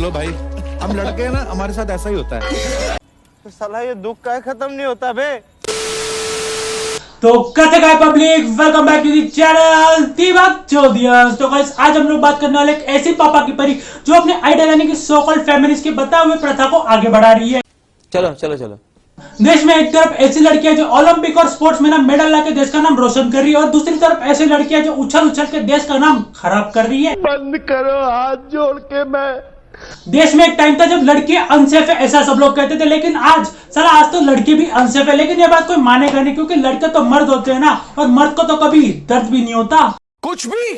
लो भाई, हम लड़के हैं ना, हमारे साथ ऐसा ही होता है। तो साला ये दुख का खत्म नहीं होता बे। तो कैसे guys public, welcome back to the channel Deepak Chaudhary. तो गाइस आज हम लोग बात करने वाले एक ऐसी पापा की परी जो अपने आइडियल यानी कि सो कॉल्ड फेमिनिस्ट के बताए हुए प्रथा को आगे बढ़ा रही है। चलो चलो चलो। देश में एक तरफ ऐसी लड़कियां जो ओलंपिक और स्पोर्ट्स में ना मेडल लाके देश का नाम रोशन कर रही है, और दूसरी तरफ ऐसी लड़कियां जो उछल उछल के देश का नाम खराब कर रही है। बंद करो हाथ जोड़ के। मैं देश में एक टाइम था जब लड़कियां अनसेफ है ऐसा सब लोग कहते थे, लेकिन आज तो लड़की भी अनसेफ है। लेकिन ये बात कोई मानेगा नहीं, क्योंकि लड़के तो मर्द होते हैं ना, और मर्द को तो कभी दर्द भी नहीं होता कुछ भी।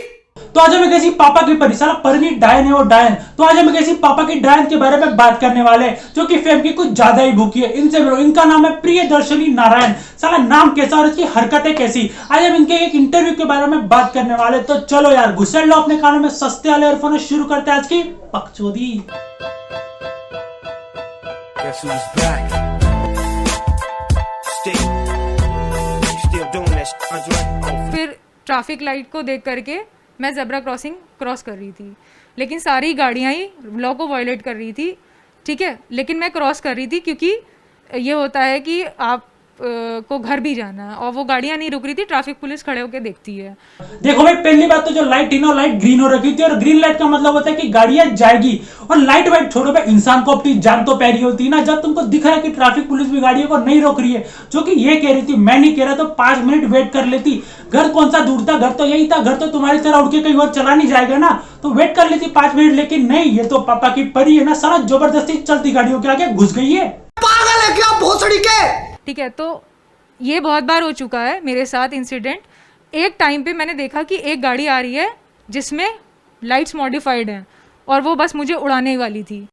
तो आज हम एक ऐसी पापा की परी, साला परनी डायन है वो डायन। तो आज हम एक ऐसी पापा की डायन के बारे में बात करने वाले हैं जो कि फेम की कुछ ज्यादा ही भूखी है। इनसे मिलो, इनका नाम है प्रियदर्शनी नारायण। साला नाम कैसा और इसकी हरकतें कैसी, आज हम इनके एक इंटरव्यू के बारे में बात करने वाले। तो चलो यार घुसेड़ लो अपने कानों में सस्ते वाले ईयरफोन, शुरू करते हैं आज की बकचोदी। Guess who's back? Still doing that shit, Andre. फिर ट्रैफिक लाइट को देख करके मैं जेब्रा क्रॉसिंग क्रॉस कर रही थी, लेकिन सारी गाड़ियां ही लॉ को वायलेट कर रही थी, ठीक है। लेकिन मैं क्रॉस कर रही थी क्योंकि ये होता है कि आप को घर भी जाना है, और वो गाड़ियां नहीं रुक रही थी, ट्रैफिक पुलिस खड़े होकर देखती है। देखो भाई, पहली बात तो जो लाइट इन और लाइट ग्रीन हो रखी थी, और ग्रीन लाइट का मतलब होता है कि गाड़ियां जाएगी, और लाइट वाइट छोड़ो भाई, इंसान को अपनी जान तो प्यारी होती है ना। जब तुमको दिख रहा है कि ट्रैफिक पुलिस भी गाड़ियों को नहीं रोक रही है, जो कि ये कह रही थी, मैं नहीं कह रहा, तो 5 मिनट वेट कर लेती। घर कौन सा दूर था, घर तो यही था, घर तो तुम्हारी तरह उड़ के कहीं और चला नहीं जाएगा ना, तो वेट कर लेती 5 मिनट। लेकिन नहीं, ये तो पापा की परी है ना, सारा जबरदस्ती चलती गाड़ियों के आगे घुस गई है। पागल है क्या भोसड़ी के। ठीक है, तो ये बहुत बार हो चुका है मेरे साथ इंसिडेंट। एक टाइम पे मैंने देखा कि एक गाड़ी आ रही है जिसमें लाइट्स मॉडिफाइड हैं, और वो बस मुझे उड़ाने वाली थी।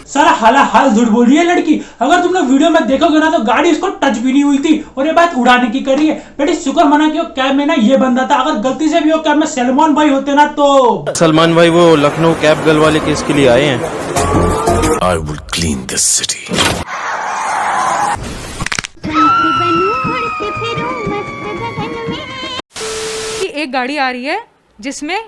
सारा हाल झूठ बोल रही है लड़की। अगर तुमने वीडियो में देखोगे ना, तो गाड़ी इसको टच भी नहीं हुई थी, और ये बात उड़ाने की करी है। बेटी शुक्र मना कि कैब में ना ये बंदा था, अगर गलती से भी वो कैब में सलमान भाई होते ना तो। सलमान भाई वो लखनऊ कैब गर्ल वाले केस के लिए आए हैं। I will clean this city. कि एक गाड़ी आ रही है जिसमें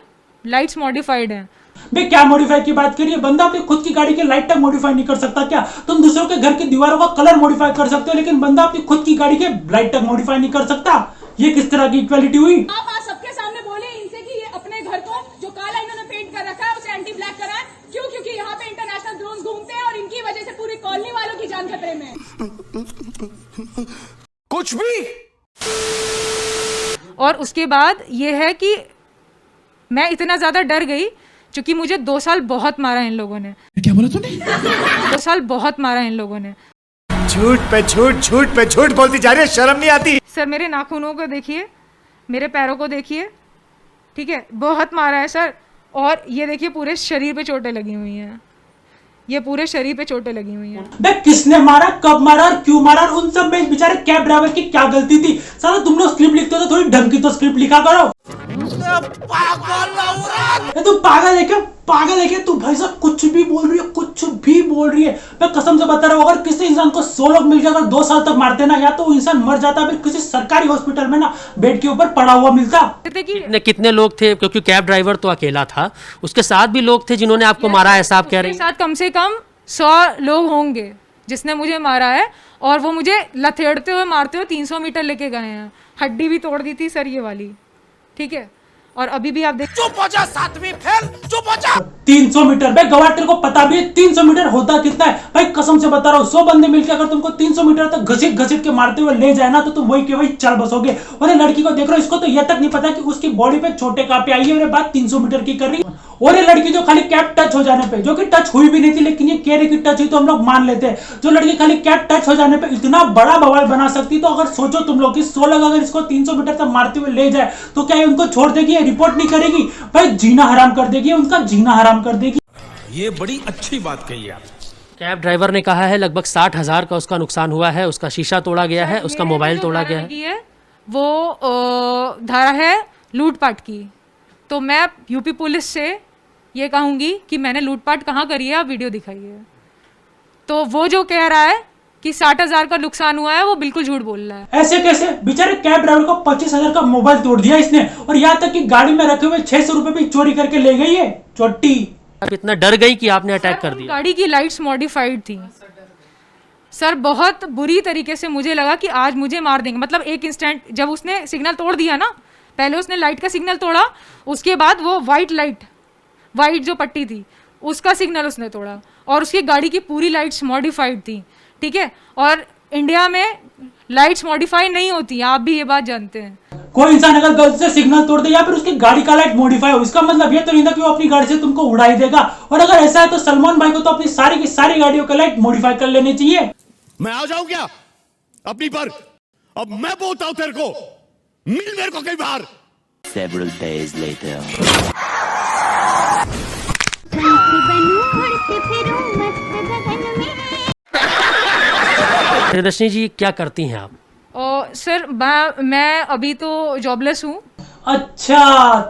लाइट्स मॉडिफाइड हैं। बे क्या मॉडिफाई की बात करिए, बंदा अपनी खुद की गाड़ी के लाइट तक मॉडिफाई नहीं कर सकता क्या? तुम दूसरों के घर की दीवारों का कलर मॉडिफाई कर सकते हो, लेकिन बंदा अपनी खुद की गाड़ी के लाइट तक मॉडिफाई नहीं कर सकता। ये किस तरह की इक्वालिटी हुई? आप आज सबके सामने बोले इनसे कि ये अपने घर को जो काला इन्होंने पेंट कर रखा है उसे एंटी ब्लैक कराएं। क्यों? क्योंकि यहाँ पे इंटरनेशनल ड्रोन्स घूमते हैं और इनकी वजह से पूरी कॉलोनी वालों की जान खतरे में है। कुछ भी। और उसके बाद ये है कि मैं इतना ज्यादा डर गई, क्योंकि मुझे 2 साल बहुत मारा इन लोगों ने। क्या बोला तूने? 2 साल बहुत मारा इन लोगों ने। झूठ पे झूठ बोलती जा रही है, शर्म नहीं आती। सर मेरे नाखूनों को देखिए, मेरे पैरों को देखिए, ठीक है, बहुत मारा है सर। और ये देखिए पूरे शरीर पे चोटें लगी हुई हैं, ये पूरे शरीर पे चोटें लगी हुई हैं। बे किसने मारा, कब मारा और क्यों मारा, और उन सब में बेचारे कैब ड्राइवर की क्या गलती थी? साला तुम लोग स्क्रिप्ट लिखते हो तो थोड़ी ढंग की तो स्क्रिप्ट लिखा करो। तू पागल है क्या? पागल है क्या तू? भाई साहब कुछ भी बोल रही है, कुछ भी बोल रही है। मैं कसम से बता रहा हूँ, अगर किसी इंसान को 100 लोग मिल जाकर 2 साल तक मारते ना, या तो वो इंसान मर जाता, फिर किसी सरकारी हॉस्पिटल में ना बेड के ऊपर पड़ा हुआ मिलता। कितने लोग थे, क्योंकि कैब ड्राइवर तो अकेला था, उसके साथ भी लोग थे जिन्होंने आपको मारा, ऐसा आप कह रहे हैं? साथ कम से कम 100 लोग होंगे जिसने मुझे मारा है, और वो मुझे लथेड़ते हुए मारते हुए 300 मीटर लेके गए हैं। हड्डी भी तोड़ दी थी सर ये वाली, ठीक है। और अभी भी आप देख, चुप हो जा, 7वीं फेल, चुप हो जा। 300 मीटर भाई, गवार तेरे को पता भी है 300 मीटर होता कितना है? भाई कसम से बता रहा हूँ, 100 बंदे मिलकर अगर तुमको 300 मीटर तक घसीट के मारते हुए ले जाए ना, तो तुम वही के वही चल बसोगे। और ये लड़की को देख रहा हूँ, इसको तो यह तक नहीं पता कि उसकी बॉडी पे छोटे कहाँ पे आई है, और ये बात 300 मीटर की कर रही। और ये लड़की जो खाली कैप टच हो जाने पे, जो कि टच हुई भी नहीं थी, लेकिन ये कह रही कि टच हुई तो हम लोग मान लेते हैं। जो लड़की खाली कैप टच हो जाने पे इतना बड़ा बवाल बना सकती, तो अगर सोचो तुम लोग कि 100 लोग अगर इसको 300 मीटर तक मारते हुए ले जाए, तो क्या ये उनको छोड़ देगी, रिपोर्ट नहीं करेगी? भाई जीना हराम कर देगी, उनका जीना हराम कर देगी। ये बड़ी अच्छी बात कही आप। कैब ड्राइवर ने कहा है लगभग 60,000 का उसका नुकसान हुआ है, उसका शीशा तोड़ा गया है, उसका मोबाइल तोड़ा गया है। वो धारा है लूटपाट की। तो मैं यूपी पुलिस से ये कहूंगी कि मैंने लूटपाट कहाँ करी है, आप वीडियो दिखाइए। तो वो जो कह रहा है कि 60,000 का नुकसान हुआ है, वो बिल्कुल झूठ बोल रहा है। ऐसे कैसे? बेचारे कैब ड्राइवर को 25,000 का मोबाइल तोड़ दिया इसने, और यहाँ तक कि गाड़ी में रखे हुए 600 रुपए भी चोरी करके ले गई है चोटी। आप इतना डर गई कि आपने अटैक कर दिया? गाड़ी की लाइट्स मॉडिफाइड थी सर, बहुत बुरी तरीके से मुझे लगा कि आज मुझे मार देंगे। मतलब एक इंस्टेंट जब उसने सिग्नल तोड़ दिया ना, पहले उसने लाइट का सिग्नल तोड़ा, उसके बाद वो वाइट जो पट्टी थी उसका सिग्नल उसने तोड़ा, और उसकी गाड़ी की पूरी लाइट्स मॉडिफाइड थी, ठीक है। और इंडिया में लाइट्स मॉडिफाई नहीं होती, आप भी ये बात जानते हैं। कोई इंसान अगर गलती से सिग्नल तोड़ दे या फिर उसकी गाड़ी का लाइट मॉडिफाई हो, इसका मतलब ये तो नहीं था कि वो अपनी गाड़ी से तुमको उड़ाई देगा। और अगर ऐसा है तो सलमान भाई को तो अपनी सारी की सारी गाड़ियों का लाइट मॉडिफाई कर लेनी चाहिए। मैं आ जाऊं क्या अपनी पर? अब मैं बोलता हूं तेरे को, मिल मेरे को कई बार। Several days later. प्रियदर्शनी जी क्या करती हैं आप? सर मैं अभी तो जॉबलेस हूँ। अच्छा,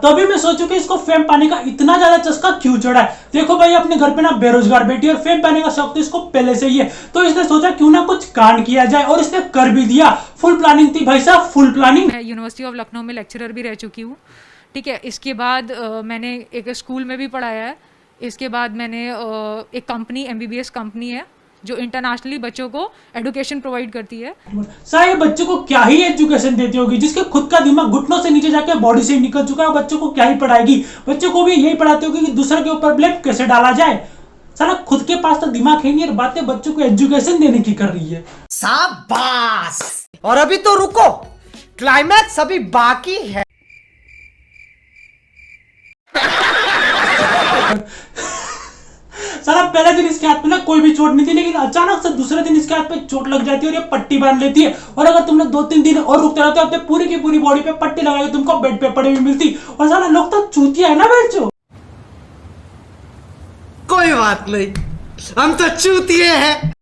तभी मैं सोचूं कि इसको फेम पाने का इतना ज्यादा चस्का क्यों चढ़ा है। देखो भाई, अपने घर पे ना बेरोजगार बेटी, और फेम पाने का शौक तो इसको पहले से ही है, तो इसने सोचा क्यों ना कुछ कांड किया जाए, और इसने कर भी दिया। फुल प्लानिंग थी भाई साहब, फुल प्लानिंग। मैं यूनिवर्सिटी ऑफ लखनऊ में लेक्चरर भी रह चुकी हूँ, ठीक है। इसके बाद मैंने एक स्कूल में भी पढ़ाया है। इसके बाद मैंने एक कंपनी, MBBS कंपनी है जो इंटरनेशनली बच्चों को एजुकेशन प्रोवाइड करती है। सारे बच्चों को क्या ही एजुकेशन देती होगी, जिसके खुद का दिमाग घुटनों से नीचे जाके बॉडी से निकल चुका है, बच्चों को क्या ही पढ़ाएगी। बच्चों को भी यही पढ़ाते होगी कि दूसरे के ऊपर ब्लेम कैसे डाला जाए। साला खुद के पास तो दिमाग है नहीं, और बातें बच्चों को एजुकेशन देने की कर रही है। शाबाश! और अभी तो रुको, क्लाइमैक्स अभी बाकी है। साला पहले दिन इसके हाथ में ना कोई भी चोट नहीं थी, लेकिन अचानक से दूसरे दिन इसके हाथ पे चोट लग जाती है और ये पट्टी बांध लेती है। और अगर तुमने 2-3 दिन और रुकते रहते अपने पूरी की पूरी बॉडी पे पट्टी लगा के तुमको बेड पे पड़ी हुई मिलती। और साला लोग तो चूतिया है ना बेंचो। कोई बात नहीं, हम तो चूतिए हैं।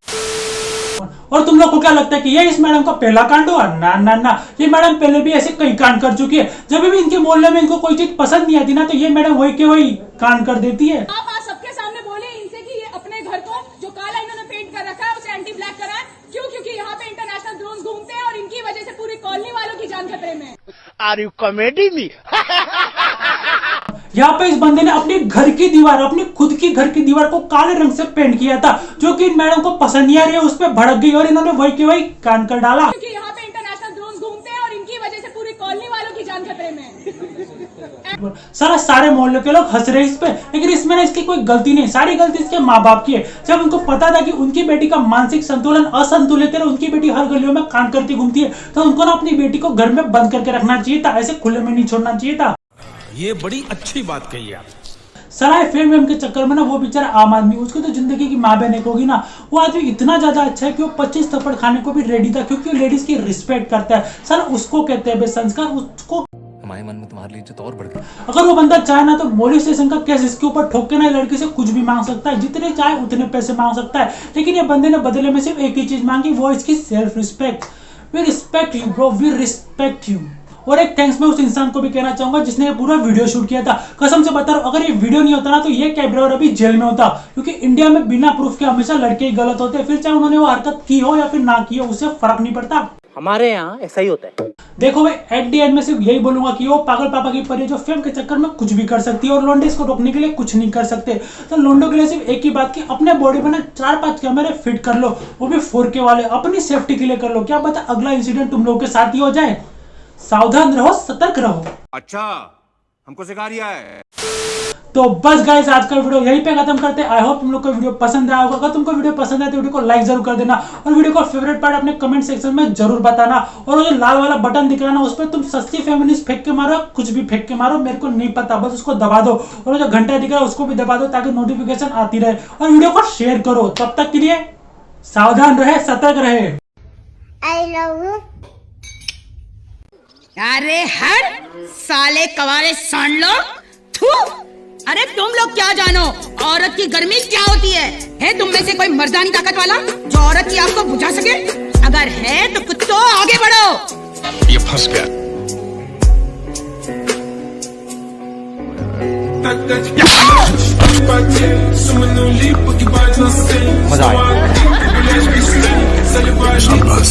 और तुम लोग को क्या लगता है कि ये इस मैडम का पहला कांड हुआ? ना ना ना, ये मैडम पहले भी ऐसे कई कांड कर चुकी है। जब भी इनके मोहल्ले में इनको कोई चीज पसंद नहीं आती ना, तो ये मैडम वही के वही कांड कर देती है। आप आज सबके सामने बोले इनसे कि ये अपने घर को जो काला इन्होंने पेंट कर रखा है उसे एंटी ब्लैक कराएं। क्यों? क्योंकि यहाँ पे इंटरनेशनल ड्रोन्स घूमते हैं और इनकी वजह से पूरी कॉलोनी वालों की जान खतरे में है। Are you comedy me? यहाँ पे इस बंदे ने अपने घर की दीवार, अपनी खुद की घर की दीवार को काले रंग से पेंट किया था, जो कि इन मैडम को पसंद नहीं आ रही है, उस पर भड़क गई और इन्होंने वही के वही कांड कर डाला। क्योंकि यहाँ पे इंटरनेशनल ड्रोन्स घूमते हैं और इनकी वजह से पूरी कॉलोनी वालों की जान खतरे में है। सारे मोहल्ले के लोग हंस रहे इस पे, लेकिन इसमें ना इसकी कोई गलती नहीं, सारी गलती इसके माँ बाप की है। जब उनको पता था कि उनकी बेटी का मानसिक संतुलन असंतुलित है, उनकी बेटी हर गलियों में कांड करती घूमती है, तो उनको ना अपनी बेटी को घर में बंद करके रखना चाहिए था, ऐसे खुले में नहीं छोड़ना चाहिए था। ये बड़ी अच्छी बात कही आप। सराय फेम के चक्कर में ना वो बेचारा आम आदमी, उसको तो जिंदगी की माँ बहन एक होगी ना, वो आदमी इतना ज्यादा अच्छा है कि वो 25 थप्पड़ खाने को भी रेडी था, क्योंकि वो लेडीज की रिस्पेक्ट करता है। सर उसको कहते हैं बेसंस्कार, उसको हमारे मन में तुम्हारे लिए इज्जत और बढ़ गई। अगर वो बंदा चाहे ना तो मोलिस स्टेशन का केस इसके ऊपर ठोक के ना लड़की से कुछ भी मांग सकता है, जितने चाहे उतने पैसे मांग सकता है। लेकिन ये बंदे ने बदले में सिर्फ एक ही चीज मांगी, वो इसकी self respect. We respect you bro, we respect you. और एक थैंक्स मैं उस इंसान को भी कहना चाहूंगा जिसने ये पूरा वीडियो शूट किया था। कसम से बता रहा हूं, अगर ये वीडियो नहीं होता ना तो ये कैब ड्राइवर अभी जेल में होता, क्योंकि इंडिया में बिना प्रूफ के हमेशा लड़के ही गलत होते हैं, फिर चाहे उन्होंने वो हरकत की हो या फिर ना की हो, उससे फर्क नहीं पड़ता। हमारे यहाँ ऐसा ही होता है। देखो भाई, एट द एंड में सिर्फ यही बोलूंगा कि वो पागल पापा की परी जो फेम के चक्कर में कुछ भी कर सकती है, और लोंडे इसको रोकने के लिए कुछ नहीं कर सकते। तो लोंडो के लिए सिर्फ एक ही बात की, अपने बॉडी में ना 4-5 कैमरे फिट कर लो, वो भी 4K वाले, अपनी सेफ्टी के लिए कर लो। क्या पता अगला इंसिडेंट तुम लोगों के साथ ही हो जाए। सावधान रहो, सतर्क रहो। अच्छा, हमको सिखा रिया है। तो बस गाइस, आज का वीडियो यहीं पे खत्म करते हैं। आई होप तुम लोग को वीडियो पसंद आया होगा। अगर तुमको वीडियो पसंद आए तो वीडियो को लाइक जरूर कर देना, और वीडियो का फेवरेट पार्ट अपने कमेंट सेक्शन में जरूर बताना। और वो जो लाल वाला बटन दिख रहा है ना, उस पर तुम सस्ती फेमिनिस्ट फेंक के मारो, कुछ भी फेंक के मारो, मेरे को नहीं पता, बस उसको दबा दो। और जो घंटा दिख रहा है उसको भी दबा दो, ताकि नोटिफिकेशन आती रहे। और वीडियो को शेयर करो। तब तक के लिए सावधान रहे, सतर्क रहे। I love you. अरे हट साले कवारे सांड लोग, थू। अरे तुम लोग क्या जानो औरत की गर्मी क्या होती है तुम में से कोई मर्दानी ताकत वाला जो औरत की आग को बुझा सके? अगर है तो कुत्तों आगे बढ़ो। ये फंस गया। मजा आया। शाबाश।